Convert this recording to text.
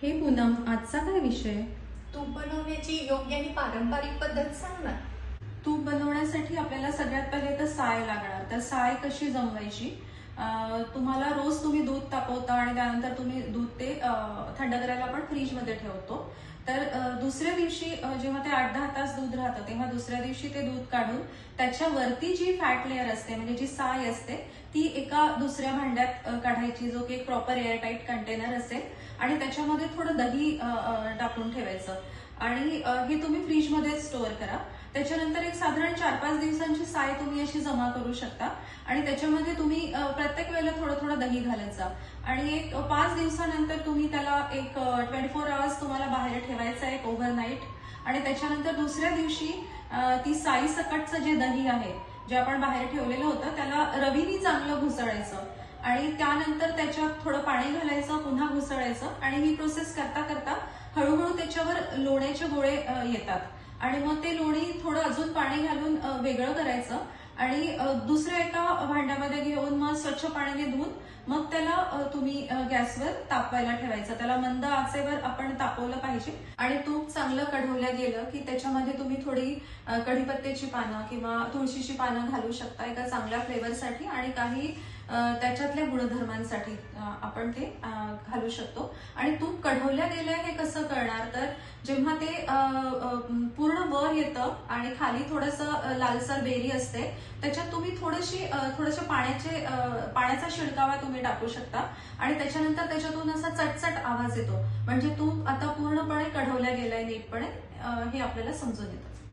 हे पूनम, आजचा काय विषय? तूप बनवण्याची योग्य आणि पारंपरिक पद्धत सांग ना. तूप बनवण्यासाठी आपल्याला सगळ्यात पहिले तर साय लागणार. तर साय कशी जमवायची? तुम्हाला रोज तुम्ही दूध तापवता आणि त्यानंतर तुम्ही दूध ते थंड करायला आपण फ्रीजमध्ये ठेवतो. तर दुसऱ्या दिवशी जेव्हा ते 8-10 तास दूध राहतं तेव्हा दुसऱ्या दिवशी ते दूध काढून त्याच्यावरती जी फॅट लेअर असते म्हणजे जी साय असते ती एका दुसऱ्या भांड्यात काढायची, जो की एक प्रॉपर एअरटाईट कंटेनर असेल आणि त्याच्यामध्ये थोडं दही टाकून ठेवायचं आणि हे तुम्ही फ्रीजमध्ये स्टोअर करा. त्याच्यानंतर एक साधारण 4-5 दिवसांची साय तुम्ही अशी जमा करू शकता आणि त्याच्यामध्ये तुम्ही प्रत्येक वेळेला थोडं थोडं दही घालत जा आणि एक 5 दिवसानंतर तुम्ही त्याला एक 24 आवर्स तुम्हाला बाहेर ठेवायचं आहे, एक ओव्हरनाईट. आणि त्याच्यानंतर दुसऱ्या दिवशी ती साई सकटचं जे दही आहे जे आपण बाहेर ठेवलेलं होतं त्याला रवीनी चांगलं घुसळायचं आणि त्यानंतर त्याच्यात थोडं पाणी घालायचं, पुन्हा घुसळायचं आणि ही प्रोसेस करता करता हळूहळू त्याच्यावर लोण्याचे गोळे येतात आणि मग ते लोणी थोडं अजून पाणी घालून वेगळं करायचं आणि दुसऱ्या एका भांड्यामध्ये घेऊन मग स्वच्छ पाण्याने धुवून मग त्याला तुम्ही गॅसवर तापवायला ठेवायचं. त्याला मंद आचेवर आपण तापवलं पाहिजे आणि तूप चांगलं कढवलं गेलं की त्याच्यामध्ये तुम्ही थोडी कढीपत्त्याची पानं किंवा तुळशीची पानं घालू शकता एका चांगल्या फ्लेवरसाठी आणि काही त्याच्यातल्या गुणधर्मांसाठी आपण ते घालू शकतो. आणि तूप कढवल्या गेलंय हे कसं कळणार? तर जेव्हा ते पूर्ण वर येतं आणि खाली थोडंसं लालसर बेरी असते त्याच्यात तुम्ही थोडेसे पाण्याचा शिडकावा तुम्ही टाकू शकता आणि त्याच्यानंतर त्याच्यातून असा चटचट आवाज येतो म्हणजे तूप आता पूर्णपणे कढवल्या गेलाय नीटपणे हे आपल्याला समजून येतं.